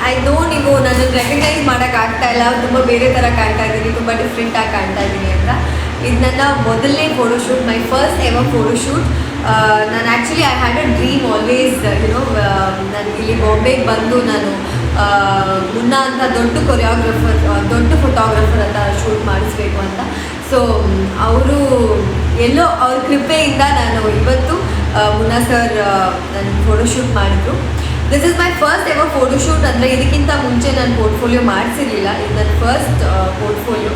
I know ನೀವು ನನ್ನನ್ನು recognise ಮಾಡೋಕ್ಕಾಗ್ತಾ ಇಲ್ಲ, ತುಂಬ ಬೇರೆ ಥರ ಕಾಣ್ತಾ ಇದ್ದೀನಿ, ತುಂಬ ಡಿಫ್ರೆಂಟಾಗಿ ಕಾಣ್ತಾ ಇದ್ದೀನಿ ಅಂತ. ಇದು ನನ್ನ ಮೊದಲನೇ photoshoot, my first ever photoshoot. ನಾನು actually I had a dream always, ನಾನು ಇಲ್ಲಿ ಬಾಂಬೆಗೆ ಬಂದು ನಾನು ಮುನ್ನಾ ಅಂತ ದೊಡ್ಡ ಕೊರಿಯೋಗ್ರಫರ್, ದೊಡ್ಡ ಫೋಟೋಗ್ರಫರ್ ಅಂತ ಶೂಟ್ ಮಾಡಿಸ್ಬೇಕು ಅಂತ. ಸೊ ಅವರು ಎಲ್ಲೋ ಅವ್ರ ಕೃಪೆಯಿಂದ ನಾನು ಇವತ್ತು ಮುನ್ನಾ ಸರ್ ನನ್ನ ಫೋಟೋಶೂಟ್ ಮಾಡಿದ್ರು. This is my first ever photoshoot. ಅಂದರೆ ಇದಕ್ಕಿಂತ ಮುಂಚೆ ನಾನು ಪೋರ್ಟ್ಫೋಲಿಯೋ ಮಾಡಿಸಿರಲಿಲ್ಲ, ಇದು ನನ್ನ ಫಸ್ಟ್ ಪೋರ್ಟ್ಫೋಲಿಯೋ.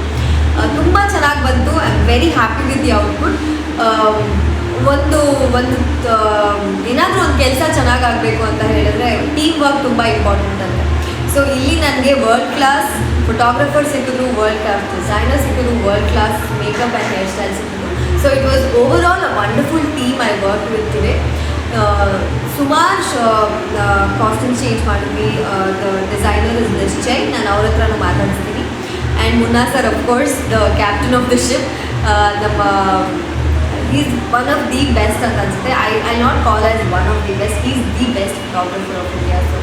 ತುಂಬ ಚೆನ್ನಾಗಿ ಬಂತು. I am very happy with the output. ಒಂದು ಏನಾದರೂ ಒಂದು ಕೆಲಸ ಚೆನ್ನಾಗಾಗಬೇಕು ಅಂತ ಹೇಳಿದ್ರೆ ಟೀಮ್ ವರ್ಕ್ ತುಂಬ ಇಂಪಾರ್ಟೆಂಟ್ ಅಂತ. ಸೊ ಇಲ್ಲಿ ನನಗೆ ವರ್ಲ್ಡ್ ಕ್ಲಾಸ್ ಫೋಟೋಗ್ರಫರ್ ಸಿಕ್ಕಿದ್ರು, ವರ್ಲ್ಡ್ ಕ್ಲಾಸ್ ಡಿಸೈನರ್ ಸಿಕ್ಕಿದ್ರು, world class makeup and hair style ಸಿಕ್ಕಿದ್ರು. So it was over all a wonderful team I work with today. ಸುಮಾರು ಕಾಸ್ಟ್ಯೂಮ್ ಚೇಂಜ್ ಮಾಡಿದ್ವಿ. ದ ಡಿಸೈನರ್ ಇಸ್ ನಿಶ್ಚಯ್, ನಾನು ಅವ್ರ ಹತ್ರನೂ ಮಾತಾಡಿಸ್ತೀನಿ. And Munna sir of course the captain of the ship. ನಮ್ಮ is one of the best ಅಂತ ಅನಿಸುತ್ತೆ. I not call as one of the best, is the best photographer of India. So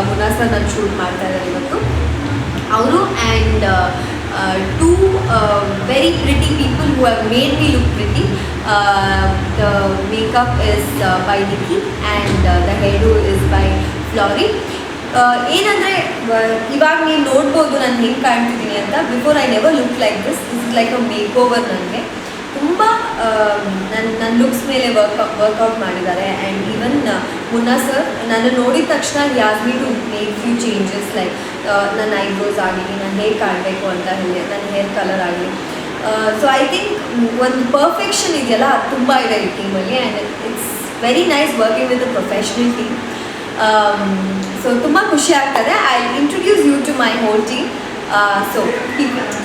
Munna sir ನಾನು shoot ಮಾಡ್ತಾ ಇದ್ದಾರೆ ಇವತ್ತು. ಅವರು and two very pretty people who have made me look pretty. The makeup is by Nikki and the hair is by Flory. ಏನಂದರೆ ಇವಾಗ ನೀವು ನೋಡ್ಬೋದು ನಾನು ಹೆಂಗೆ ಕಾಣ್ತಿದ್ದೀನಿ ಅಂತ. Before I never look like this is like a make over. ನನಗೆ ತುಂಬ ನನ್ನ ಲುಕ್ಸ್ ಮೇಲೆ ವರ್ಕೌಟ್ ಮಾಡಿದ್ದಾರೆ. ಆ್ಯಂಡ್ ಈವನ್ ಮುನ್ನಾ ಸರ್ ನನ್ನ ನೋಡಿದ ತಕ್ಷಣ ಯಾಸ್ me to make few changes, like ನನ್ನ ಐಬ್ರೋಸ್ ಆಗಲಿ, ನಾನು ಹೇಗೆ ಕಾಣಬೇಕು ಅಂತ ಹೇಳಿ, ನನ್ನ ಹೇರ್ ಕಲರ್ ಆಗಲಿ. ಸೊ ಐ ಥಿಂಕ್ ಒಂದು ಪರ್ಫೆಕ್ಷನ್ ಇದೆಯಲ್ಲ, ಅದು ತುಂಬ ಇದೆ ಈ ಟೀಮಲ್ಲಿ. And it's very nice working with a professional team. So ತುಂಬ ಖುಷಿ ಆಗ್ತದೆ. I introduce you to my whole team. So keep it.